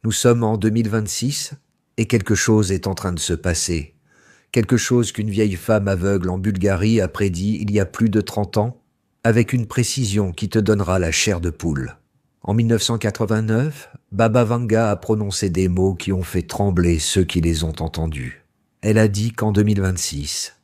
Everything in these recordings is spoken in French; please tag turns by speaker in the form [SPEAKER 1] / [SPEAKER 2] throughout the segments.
[SPEAKER 1] Nous sommes en 2026 et quelque chose est en train de se passer. Quelque chose qu'une vieille femme aveugle en Bulgarie a prédit il y a plus de 30 ans, avec une précision qui te donnera la chair de poule. En 1989, Baba Vanga a prononcé des mots qui ont fait trembler ceux qui les ont entendus. Elle a dit qu'en 2026,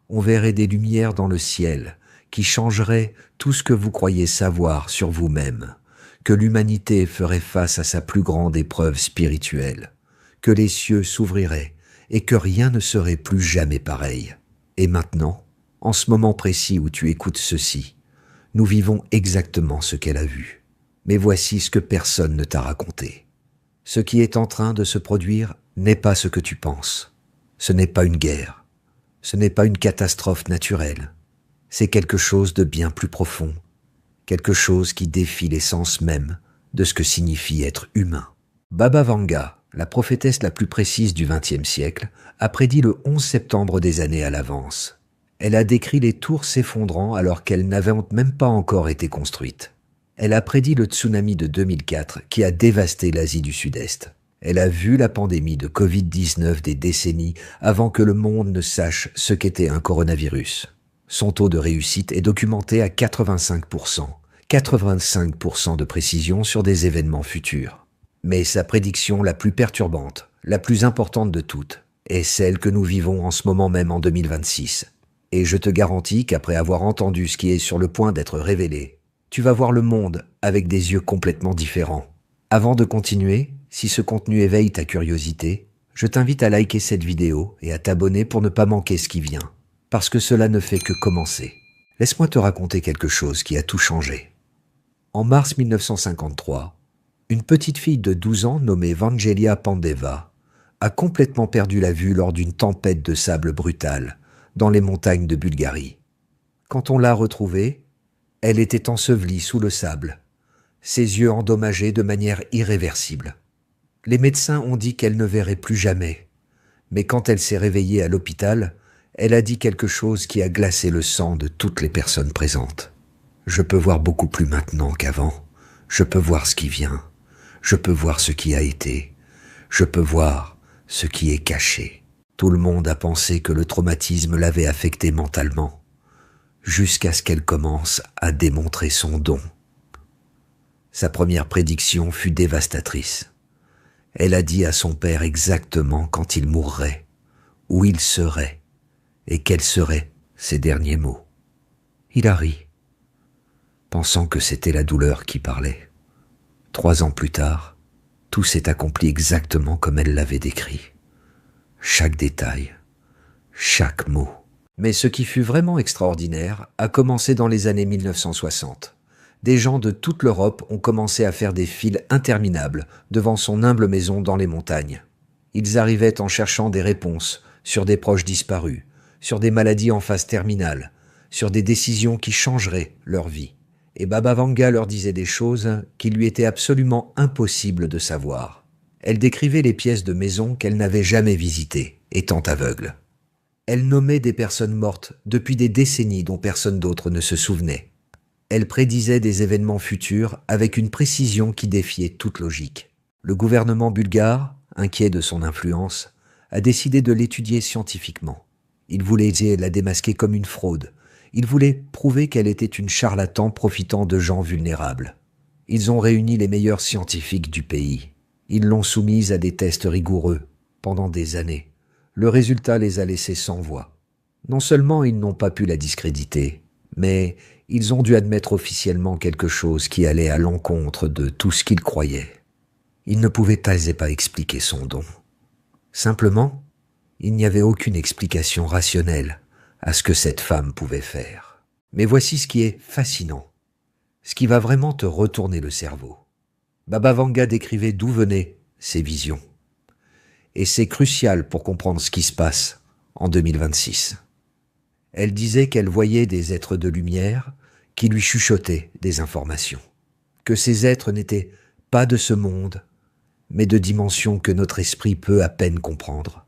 [SPEAKER 1] on verrait des lumières dans le ciel qui changeraient tout ce que vous croyez savoir sur vous-même, que l'humanité ferait face à sa plus grande épreuve spirituelle, que les cieux s'ouvriraient et que rien ne serait plus jamais pareil. Et maintenant, en ce moment précis où tu écoutes ceci, nous vivons exactement ce qu'elle a vu. Mais voici ce que personne ne t'a raconté. Ce qui est en train de se produire n'est pas ce que tu penses. Ce n'est pas une guerre. Ce n'est pas une catastrophe naturelle. C'est quelque chose de bien plus profond. Quelque chose qui défie l'essence même de ce que signifie être humain. Baba Vanga, la prophétesse la plus précise du XXe siècle, a prédit le 11 septembre des années à l'avance. Elle a décrit les tours s'effondrant alors qu'elles n'avaient même pas encore été construites. Elle a prédit le tsunami de 2004 qui a dévasté l'Asie du Sud-Est. Elle a vu la pandémie de Covid-19 des décennies avant que le monde ne sache ce qu'était un coronavirus. Son taux de réussite est documenté à 85%. 85% de précision sur des événements futurs. Mais sa prédiction la plus perturbante, la plus importante de toutes, est celle que nous vivons en ce moment même en 2026. Et je te garantis qu'après avoir entendu ce qui est sur le point d'être révélé, tu vas voir le monde avec des yeux complètement différents. Avant de continuer, si ce contenu éveille ta curiosité, je t'invite à liker cette vidéo et à t'abonner pour ne pas manquer ce qui vient, parce que cela ne fait que commencer. Laisse-moi te raconter quelque chose qui a tout changé. En mars 1953, une petite fille de 12 ans nommée Vangelia Pandeva a complètement perdu la vue lors d'une tempête de sable brutale dans les montagnes de Bulgarie. Quand on l'a retrouvée, elle était ensevelie sous le sable, ses yeux endommagés de manière irréversible. Les médecins ont dit qu'elle ne verrait plus jamais, mais quand elle s'est réveillée à l'hôpital, elle a dit quelque chose qui a glacé le sang de toutes les personnes présentes. Je peux voir beaucoup plus maintenant qu'avant. Je peux voir ce qui vient. Je peux voir ce qui a été. Je peux voir ce qui est caché. Tout le monde a pensé que le traumatisme l'avait affectée mentalement, jusqu'à ce qu'elle commence à démontrer son don. Sa première prédiction fut dévastatrice. Elle a dit à son père exactement quand il mourrait, où il serait, et quels seraient ses derniers mots. Il a ri, pensant que c'était la douleur qui parlait. 3 ans plus tard, tout s'est accompli exactement comme elle l'avait décrit. Chaque détail, chaque mot. Mais ce qui fut vraiment extraordinaire a commencé dans les années 1960. Des gens de toute l'Europe ont commencé à faire des files interminables devant son humble maison dans les montagnes. Ils arrivaient en cherchant des réponses sur des proches disparus, sur des maladies en phase terminale, sur des décisions qui changeraient leur vie. Et Baba Vanga leur disait des choses qu'il lui était absolument impossible de savoir. Elle décrivait les pièces de maison qu'elle n'avait jamais visitées, étant aveugle. Elle nommait des personnes mortes depuis des décennies dont personne d'autre ne se souvenait. Elle prédisait des événements futurs avec une précision qui défiait toute logique. Le gouvernement bulgare, inquiet de son influence, a décidé de l'étudier scientifiquement. Il voulait la démasquer comme une fraude. Il voulait prouver qu'elle était une charlatan profitant de gens vulnérables. Ils ont réuni les meilleurs scientifiques du pays. Ils l'ont soumise à des tests rigoureux pendant des années. Le résultat les a laissés sans voix. Non seulement ils n'ont pas pu la discréditer, mais ils ont dû admettre officiellement quelque chose qui allait à l'encontre de tout ce qu'ils croyaient. Ils ne pouvaient pas expliquer son don. Simplement, il n'y avait aucune explication rationnelle à ce que cette femme pouvait faire. Mais voici ce qui est fascinant, ce qui va vraiment te retourner le cerveau. Baba Vanga décrivait d'où venaient ces visions. Et c'est crucial pour comprendre ce qui se passe en 2026. Elle disait qu'elle voyait des êtres de lumière qui lui chuchotaient des informations, que ces êtres n'étaient pas de ce monde, mais de dimensions que notre esprit peut à peine comprendre,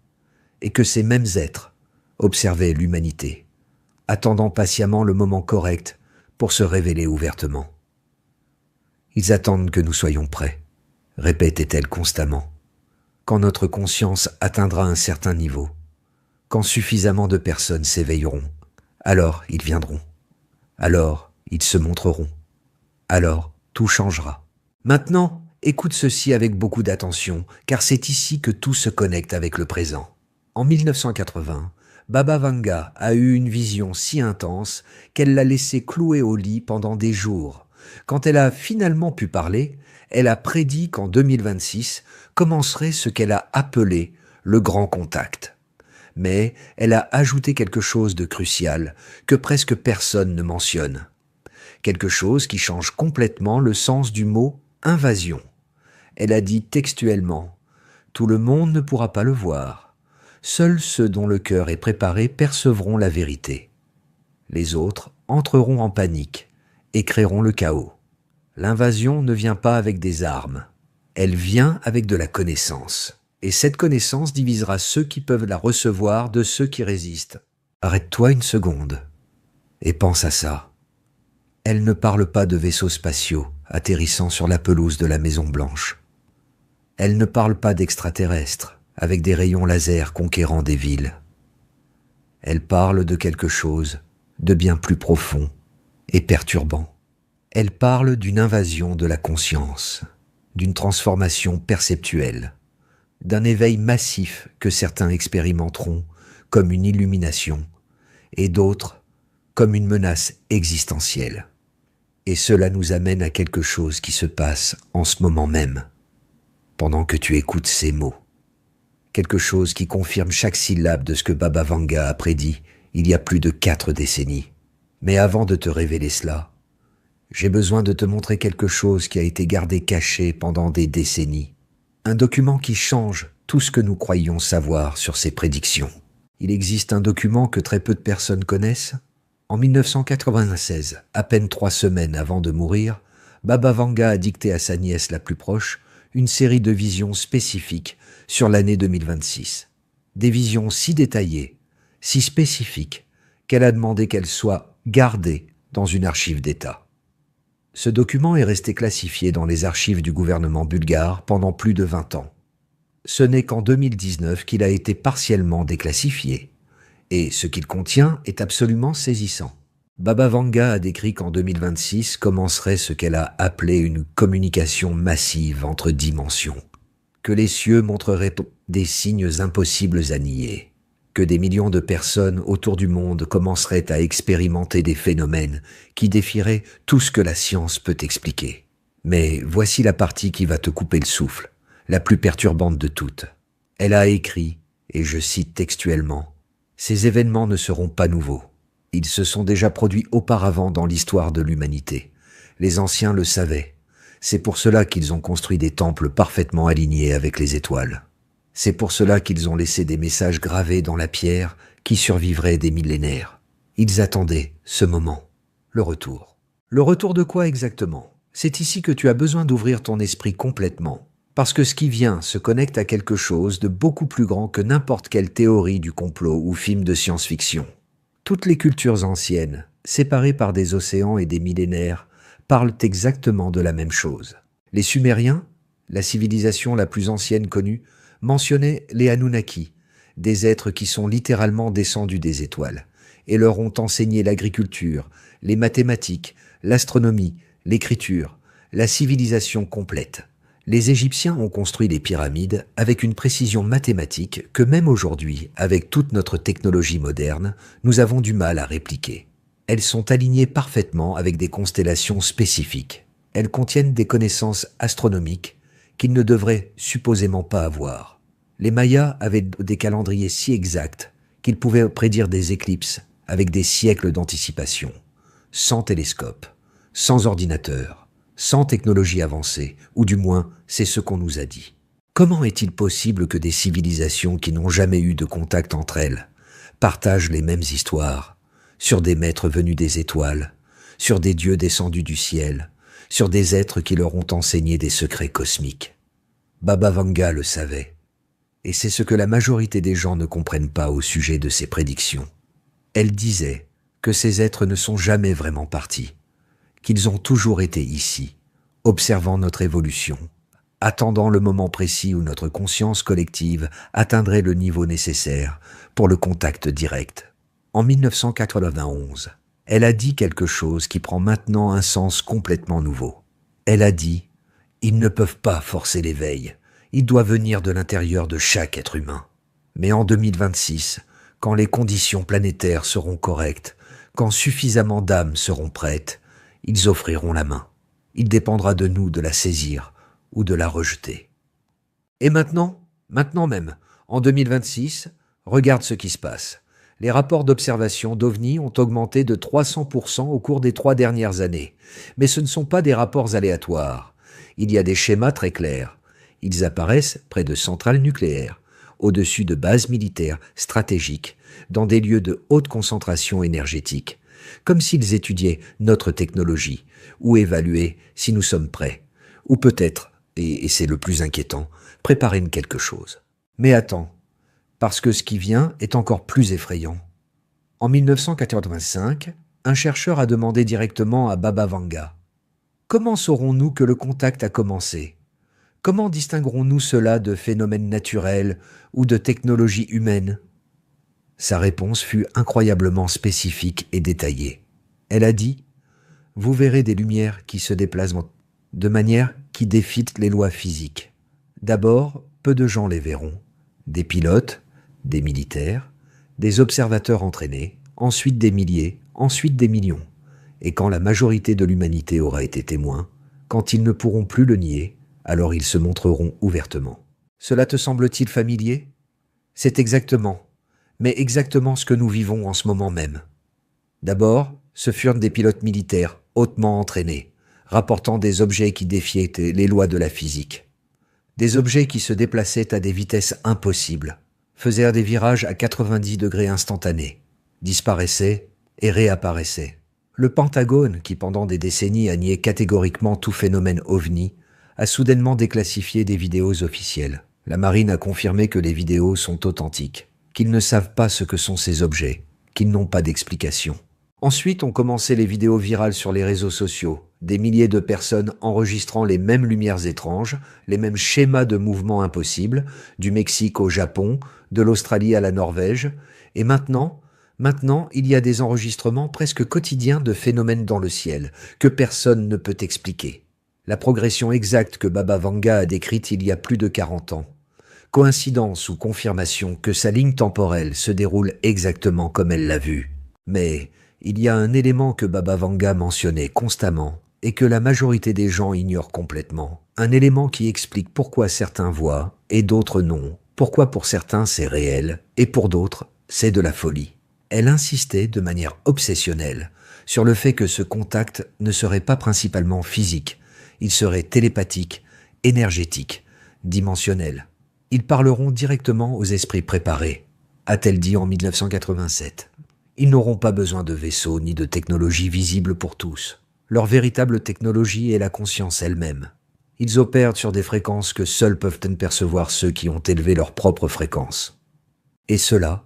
[SPEAKER 1] et que ces mêmes êtres observaient l'humanité, attendant patiemment le moment correct pour se révéler ouvertement. Ils attendent que nous soyons prêts, répétait-elle constamment. Quand notre conscience atteindra un certain niveau, quand suffisamment de personnes s'éveilleront, alors ils viendront. Alors ils se montreront. Alors tout changera. Maintenant, écoute ceci avec beaucoup d'attention, car c'est ici que tout se connecte avec le présent. En 1980, Baba Vanga a eu une vision si intense qu'elle l'a laissé clouer au lit pendant des jours. Quand elle a finalement pu parler, elle a prédit qu'en 2026 commencerait ce qu'elle a appelé le grand contact. Mais elle a ajouté quelque chose de crucial que presque personne ne mentionne. Quelque chose qui change complètement le sens du mot invasion. Elle a dit textuellement « Tout le monde ne pourra pas le voir. Seuls ceux dont le cœur est préparé percevront la vérité. Les autres entreront en panique et créeront le chaos. L'invasion ne vient pas avec des armes. Elle vient avec de la connaissance. Et cette connaissance divisera ceux qui peuvent la recevoir de ceux qui résistent. Arrête-toi une seconde et pense à ça. Elle ne parle pas de vaisseaux spatiaux atterrissant sur la pelouse de la Maison Blanche. Elle ne parle pas d'extraterrestres avec des rayons laser conquérant des villes. Elle parle de quelque chose de bien plus profond et perturbant. Elle parle d'une invasion de la conscience, d'une transformation perceptuelle, d'un éveil massif que certains expérimenteront comme une illumination et d'autres comme une menace existentielle. Et cela nous amène à quelque chose qui se passe en ce moment même, pendant que tu écoutes ces mots. Quelque chose qui confirme chaque syllabe de ce que Baba Vanga a prédit il y a plus de 4 décennies. Mais avant de te révéler cela, j'ai besoin de te montrer quelque chose qui a été gardé caché pendant des décennies. Un document qui change tout ce que nous croyions savoir sur ces prédictions. Il existe un document que très peu de personnes connaissent. En 1996, à peine 3 semaines avant de mourir, Baba Vanga a dicté à sa nièce la plus proche une série de visions spécifiques sur l'année 2026. Des visions si détaillées, si spécifiques, qu'elle a demandé qu'elles soient gardées dans une archive d'État. Ce document est resté classifié dans les archives du gouvernement bulgare pendant plus de 20 ans. Ce n'est qu'en 2019 qu'il a été partiellement déclassifié. Et ce qu'il contient est absolument saisissant. Baba Vanga a décrit qu'en 2026 commencerait ce qu'elle a appelé une communication massive entre dimensions, que les cieux montreraient des signes impossibles à nier, que des millions de personnes autour du monde commenceraient à expérimenter des phénomènes qui défieraient tout ce que la science peut expliquer. Mais voici la partie qui va te couper le souffle, la plus perturbante de toutes. Elle a écrit, et je cite textuellement, « Ces événements ne seront pas nouveaux. Ils se sont déjà produits auparavant dans l'histoire de l'humanité. Les anciens le savaient. C'est pour cela qu'ils ont construit des temples parfaitement alignés avec les étoiles. C'est pour cela qu'ils ont laissé des messages gravés dans la pierre qui survivraient des millénaires. Ils attendaient ce moment, le retour. Le retour de quoi exactement? C'est ici que tu as besoin d'ouvrir ton esprit complètement. Parce que ce qui vient se connecte à quelque chose de beaucoup plus grand que n'importe quelle théorie du complot ou film de science-fiction. Toutes les cultures anciennes, séparées par des océans et des millénaires, parlent exactement de la même chose. Les Sumériens, la civilisation la plus ancienne connue, mentionnaient les Anunnaki, des êtres qui sont littéralement descendus des étoiles, et leur ont enseigné l'agriculture, les mathématiques, l'astronomie, l'écriture, la civilisation complète. Les Égyptiens ont construit les pyramides avec une précision mathématique que même aujourd'hui, avec toute notre technologie moderne, nous avons du mal à répliquer. Elles sont alignées parfaitement avec des constellations spécifiques. Elles contiennent des connaissances astronomiques qu'ils ne devraient supposément pas avoir. Les Mayas avaient des calendriers si exacts qu'ils pouvaient prédire des éclipses avec des siècles d'anticipation, sans télescope, sans ordinateur, sans technologie avancée, ou du moins, c'est ce qu'on nous a dit. Comment est-il possible que des civilisations qui n'ont jamais eu de contact entre elles partagent les mêmes histoires, sur des maîtres venus des étoiles, sur des dieux descendus du ciel, sur des êtres qui leur ont enseigné des secrets cosmiques? Baba Vanga le savait, et c'est ce que la majorité des gens ne comprennent pas au sujet de ses prédictions. Elle disait que ces êtres ne sont jamais vraiment partis, qu'ils ont toujours été ici, observant notre évolution, attendant le moment précis où notre conscience collective atteindrait le niveau nécessaire pour le contact direct. En 1991, elle a dit quelque chose qui prend maintenant un sens complètement nouveau. Elle a dit « Ils ne peuvent pas forcer l'éveil, il doit venir de l'intérieur de chaque être humain. » Mais en 2026, quand les conditions planétaires seront correctes, quand suffisamment d'âmes seront prêtes, ils offriront la main. Il dépendra de nous de la saisir ou de la rejeter. Et maintenant même, en 2026, regarde ce qui se passe. Les rapports d'observation d'OVNI ont augmenté de 300% au cours des 3 dernières années. Mais ce ne sont pas des rapports aléatoires. Il y a des schémas très clairs. Ils apparaissent près de centrales nucléaires, au-dessus de bases militaires stratégiques, dans des lieux de haute concentration énergétique, comme s'ils étudiaient notre technologie, ou évaluaient si nous sommes prêts, ou peut-être, et c'est le plus inquiétant, préparer quelque chose. Mais attends, parce que ce qui vient est encore plus effrayant. En 1985, un chercheur a demandé directement à Baba Vanga « Comment saurons-nous que le contact a commencé ? Comment distinguerons-nous cela de phénomènes naturels ou de technologies humaines ?» Sa réponse fut incroyablement spécifique et détaillée. Elle a dit « Vous verrez des lumières qui se déplacent de manière qui défie les lois physiques. D'abord, peu de gens les verront. Des pilotes, des militaires, des observateurs entraînés, ensuite des milliers, ensuite des millions. Et quand la majorité de l'humanité aura été témoin, quand ils ne pourront plus le nier, alors ils se montreront ouvertement. Cela te semble-t-il familier ? C'est exactement ce que nous vivons en ce moment même. D'abord, ce furent des pilotes militaires hautement entraînés, rapportant des objets qui défiaient les lois de la physique. Des objets qui se déplaçaient à des vitesses impossibles, faisaient des virages à 90 degrés instantanés, disparaissaient et réapparaissaient. Le Pentagone, qui pendant des décennies a nié catégoriquement tout phénomène OVNI, a soudainement déclassifié des vidéos officielles. La marine a confirmé que les vidéos sont authentiques, qu'ils ne savent pas ce que sont ces objets, qu'ils n'ont pas d'explication. Ensuite ont commencé les vidéos virales sur les réseaux sociaux, des milliers de personnes enregistrant les mêmes lumières étranges, les mêmes schémas de mouvements impossibles, du Mexique au Japon, de l'Australie à la Norvège, et maintenant, il y a des enregistrements presque quotidiens de phénomènes dans le ciel, que personne ne peut expliquer. La progression exacte que Baba Vanga a décrite il y a plus de 40 ans. Coïncidence ou confirmation que sa ligne temporelle se déroule exactement comme elle l'a vue. Mais il y a un élément que Baba Vanga mentionnait constamment et que la majorité des gens ignorent complètement. Un élément qui explique pourquoi certains voient et d'autres non, pourquoi pour certains c'est réel et pour d'autres c'est de la folie. Elle insistait de manière obsessionnelle sur le fait que ce contact ne serait pas principalement physique, il serait télépathique, énergétique, dimensionnel. Ils parleront directement aux esprits préparés, a-t-elle dit en 1987. Ils n'auront pas besoin de vaisseaux ni de technologie visible pour tous. Leur véritable technologie est la conscience elle-même. Ils opèrent sur des fréquences que seuls peuvent percevoir ceux qui ont élevé leur propre fréquence. Et cela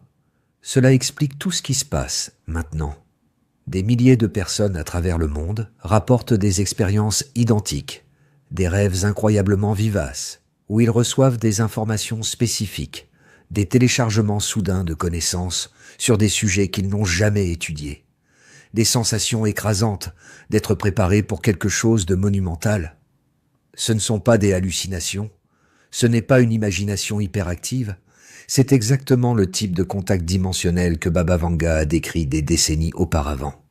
[SPEAKER 1] explique tout ce qui se passe maintenant. Des milliers de personnes à travers le monde rapportent des expériences identiques, des rêves incroyablement vivaces, où ils reçoivent des informations spécifiques, des téléchargements soudains de connaissances sur des sujets qu'ils n'ont jamais étudiés, des sensations écrasantes d'être préparés pour quelque chose de monumental. Ce ne sont pas des hallucinations, ce n'est pas une imagination hyperactive, c'est exactement le type de contact dimensionnel que Baba Vanga a décrit des décennies auparavant.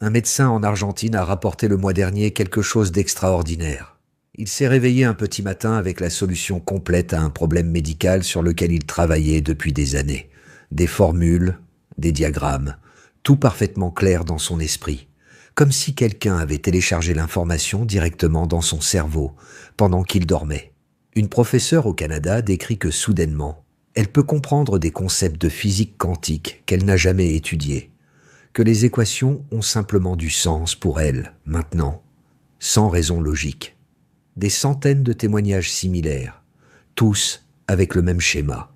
[SPEAKER 1] Un médecin en Argentine a rapporté le mois dernier quelque chose d'extraordinaire. Il s'est réveillé un petit matin avec la solution complète à un problème médical sur lequel il travaillait depuis des années. Des formules, des diagrammes, tout parfaitement clair dans son esprit, comme si quelqu'un avait téléchargé l'information directement dans son cerveau pendant qu'il dormait. Une professeure au Canada décrit que soudainement, elle peut comprendre des concepts de physique quantique qu'elle n'a jamais étudiés, que les équations ont simplement du sens pour elle, maintenant, sans raison logique. Des centaines de témoignages similaires, tous avec le même schéma,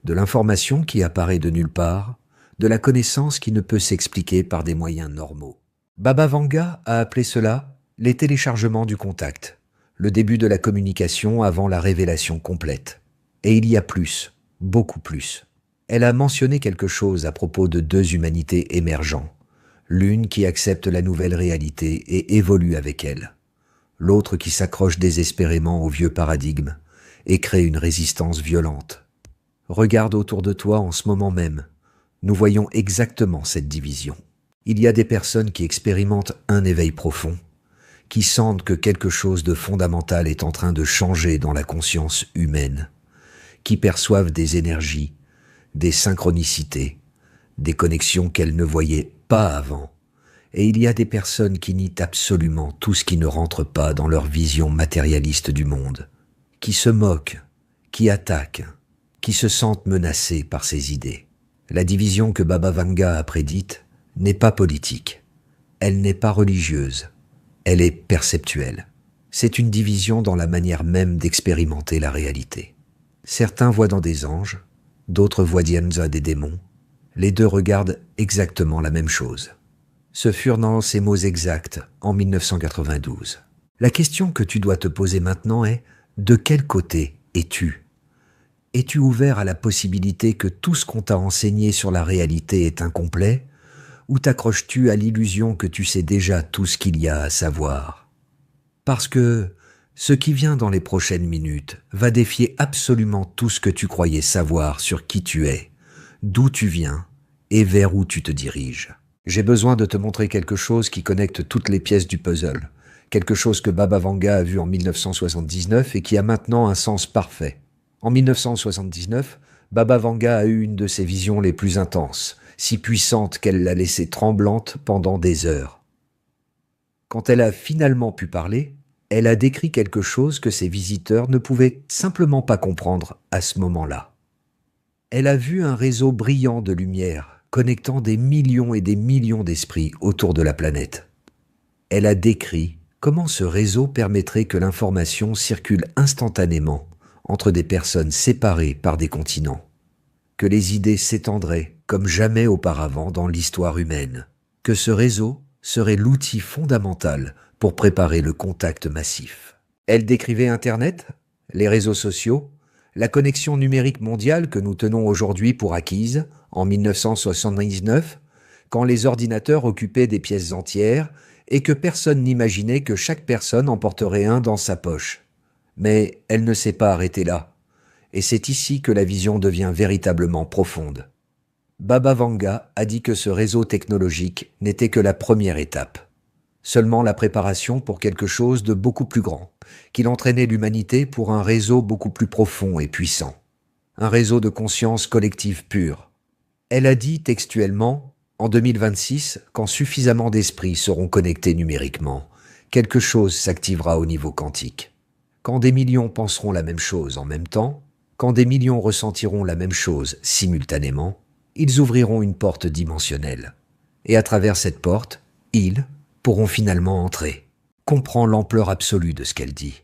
[SPEAKER 1] de l'information qui apparaît de nulle part, de la connaissance qui ne peut s'expliquer par des moyens normaux. Baba Vanga a appelé cela les téléchargements du contact, le début de la communication avant la révélation complète. Et il y a plus, beaucoup plus. Elle a mentionné quelque chose à propos de deux humanités émergentes, l'une qui accepte la nouvelle réalité et évolue avec elle, l'autre qui s'accroche désespérément au vieux paradigme et crée une résistance violente. Regarde autour de toi en ce moment même. Nous voyons exactement cette division. Il y a des personnes qui expérimentent un éveil profond, qui sentent que quelque chose de fondamental est en train de changer dans la conscience humaine, qui perçoivent des énergies, des synchronicités, des connexions qu'elles ne voyaient pas avant. Et il y a des personnes qui nient absolument tout ce qui ne rentre pas dans leur vision matérialiste du monde, qui se moquent, qui attaquent, qui se sentent menacées par ces idées. La division que Baba Vanga a prédite n'est pas politique, elle n'est pas religieuse, elle est perceptuelle. C'est une division dans la manière même d'expérimenter la réalité. Certains voient dans des anges, d'autres voient dans des démons. Les deux regardent exactement la même chose. Ce furent dans ces mots exacts en 1992. La question que tu dois te poser maintenant est « De quel côté es-tu » Es-tu ouvert à la possibilité que tout ce qu'on t'a enseigné sur la réalité est incomplet, ou t'accroches-tu à l'illusion que tu sais déjà tout ce qu'il y a à savoir? Parce que ce qui vient dans les prochaines minutes va défier absolument tout ce que tu croyais savoir sur qui tu es, d'où tu viens et vers où tu te diriges. J'ai besoin de te montrer quelque chose qui connecte toutes les pièces du puzzle, quelque chose que Baba Vanga a vu en 1979 et qui a maintenant un sens parfait. En 1979, Baba Vanga a eu une de ses visions les plus intenses, si puissante qu'elle l'a laissée tremblante pendant des heures. Quand elle a finalement pu parler, elle a décrit quelque chose que ses visiteurs ne pouvaient simplement pas comprendre à ce moment-là. Elle a vu un réseau brillant de lumière connectant des millions et des millions d'esprits autour de la planète. Elle a décrit comment ce réseau permettrait que l'information circule instantanément entre des personnes séparées par des continents, que les idées s'étendraient comme jamais auparavant dans l'histoire humaine, que ce réseau serait l'outil fondamental pour préparer le contact massif. Elle décrivait Internet, les réseaux sociaux, la connexion numérique mondiale que nous tenons aujourd'hui pour acquise en 1979, quand les ordinateurs occupaient des pièces entières et que personne n'imaginait que chaque personne en porterait un dans sa poche. Mais elle ne s'est pas arrêtée là, et c'est ici que la vision devient véritablement profonde. Baba Vanga a dit que ce réseau technologique n'était que la première étape, seulement la préparation pour quelque chose de beaucoup plus grand, qu'il entraînait l'humanité pour un réseau beaucoup plus profond et puissant, un réseau de conscience collective pure. Elle a dit textuellement, en 2026, quand suffisamment d'esprits seront connectés numériquement, quelque chose s'activera au niveau quantique. Quand des millions penseront la même chose en même temps, quand des millions ressentiront la même chose simultanément, ils ouvriront une porte dimensionnelle. Et à travers cette porte, ils pourront finalement entrer. Comprends l'ampleur absolue de ce qu'elle dit.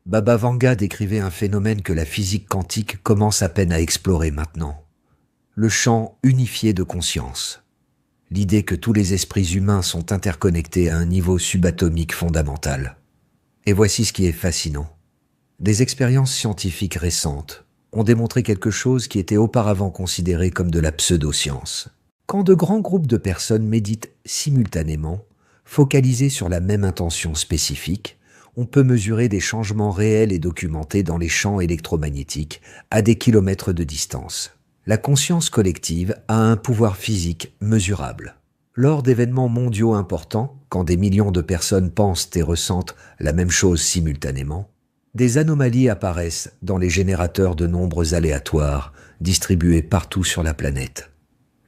[SPEAKER 1] Baba Vanga décrivait un phénomène que la physique quantique commence à peine à explorer maintenant. Le champ unifié de conscience. L'idée que tous les esprits humains sont interconnectés à un niveau subatomique fondamental. Et voici ce qui est fascinant. Des expériences scientifiques récentes ont démontré quelque chose qui était auparavant considéré comme de la pseudo-science. Quand de grands groupes de personnes méditent simultanément, focalisés sur la même intention spécifique, on peut mesurer des changements réels et documentés dans les champs électromagnétiques à des kilomètres de distance. La conscience collective a un pouvoir physique mesurable. Lors d'événements mondiaux importants, quand des millions de personnes pensent et ressentent la même chose simultanément, des anomalies apparaissent dans les générateurs de nombres aléatoires distribués partout sur la planète.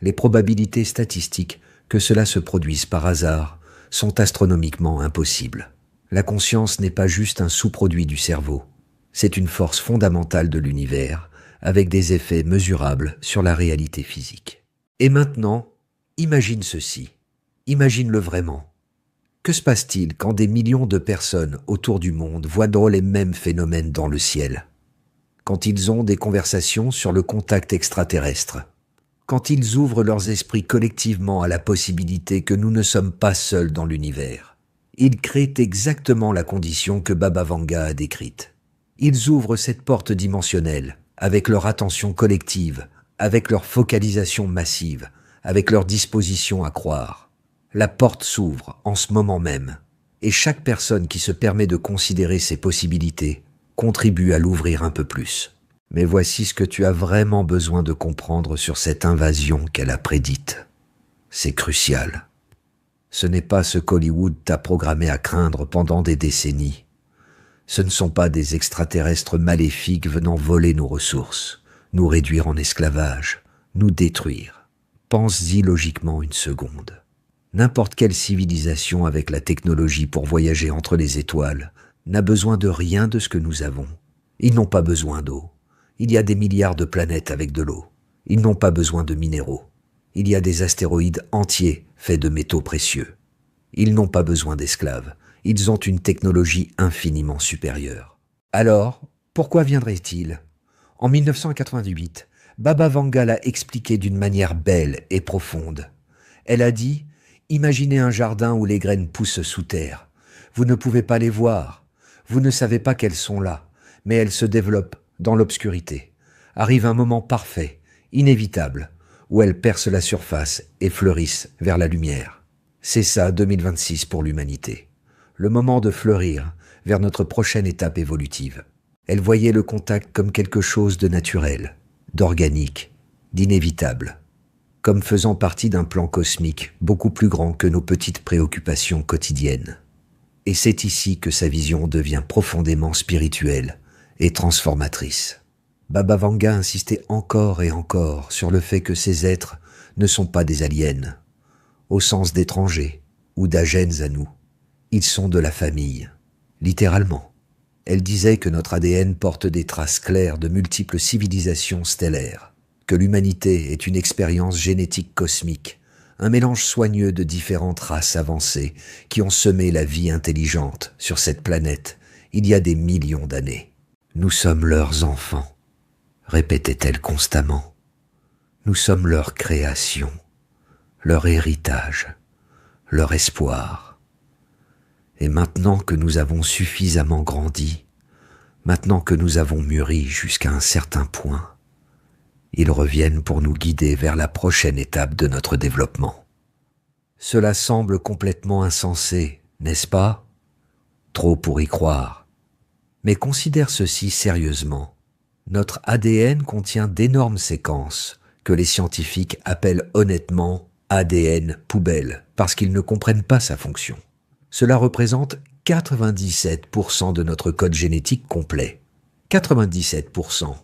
[SPEAKER 1] Les probabilités statistiques que cela se produise par hasard sont astronomiquement impossibles. La conscience n'est pas juste un sous-produit du cerveau, c'est une force fondamentale de l'univers avec des effets mesurables sur la réalité physique. Et maintenant, imagine ceci, imagine-le vraiment. Que se passe-t-il quand des millions de personnes autour du monde voient les mêmes phénomènes dans le ciel? Quand ils ont des conversations sur le contact extraterrestre? Quand ils ouvrent leurs esprits collectivement à la possibilité que nous ne sommes pas seuls dans l'univers? Ils créent exactement la condition que Baba Vanga a décrite. Ils ouvrent cette porte dimensionnelle, avec leur attention collective, avec leur focalisation massive, avec leur disposition à croire. La porte s'ouvre en ce moment même, et chaque personne qui se permet de considérer ses possibilités contribue à l'ouvrir un peu plus. Mais voici ce que tu as vraiment besoin de comprendre sur cette invasion qu'elle a prédite. C'est crucial. Ce n'est pas ce qu'Hollywood t'a programmé à craindre pendant des décennies. Ce ne sont pas des extraterrestres maléfiques venant voler nos ressources, nous réduire en esclavage, nous détruire. Pense-y logiquement une seconde. N'importe quelle civilisation avec la technologie pour voyager entre les étoiles n'a besoin de rien de ce que nous avons. Ils n'ont pas besoin d'eau. Il y a des milliards de planètes avec de l'eau. Ils n'ont pas besoin de minéraux. Il y a des astéroïdes entiers faits de métaux précieux. Ils n'ont pas besoin d'esclaves. Ils ont une technologie infiniment supérieure. Alors, pourquoi viendraient-ils ? En 1988, Baba Vanga l'a expliqué d'une manière belle et profonde. Elle a dit « Imaginez un jardin où les graines poussent sous terre. Vous ne pouvez pas les voir. Vous ne savez pas qu'elles sont là, mais elles se développent dans l'obscurité. Arrive un moment parfait, inévitable, où elles percent la surface et fleurissent vers la lumière. C'est ça 2026 pour l'humanité. Le moment de fleurir vers notre prochaine étape évolutive. Elle voyait le contact comme quelque chose de naturel, d'organique, d'inévitable, comme faisant partie d'un plan cosmique beaucoup plus grand que nos petites préoccupations quotidiennes. Et c'est ici que sa vision devient profondément spirituelle et transformatrice. Baba Vanga insistait encore et encore sur le fait que ces êtres ne sont pas des aliens, au sens d'étrangers ou d'agènes à nous. Ils sont de la famille, littéralement. Elle disait que notre ADN porte des traces claires de multiples civilisations stellaires, que l'humanité est une expérience génétique cosmique, un mélange soigneux de différentes races avancées qui ont semé la vie intelligente sur cette planète il y a des millions d'années. Nous sommes leurs enfants, répétait-elle constamment. Nous sommes leur création, leur héritage, leur espoir. Et maintenant que nous avons suffisamment grandi, maintenant que nous avons mûri jusqu'à un certain point, ils reviennent pour nous guider vers la prochaine étape de notre développement. Cela semble complètement insensé, n'est-ce pas ? Trop pour y croire. Mais considère ceci sérieusement. Notre ADN contient d'énormes séquences que les scientifiques appellent honnêtement ADN poubelle parce qu'ils ne comprennent pas sa fonction. Cela représente 97% de notre code génétique complet. 97%.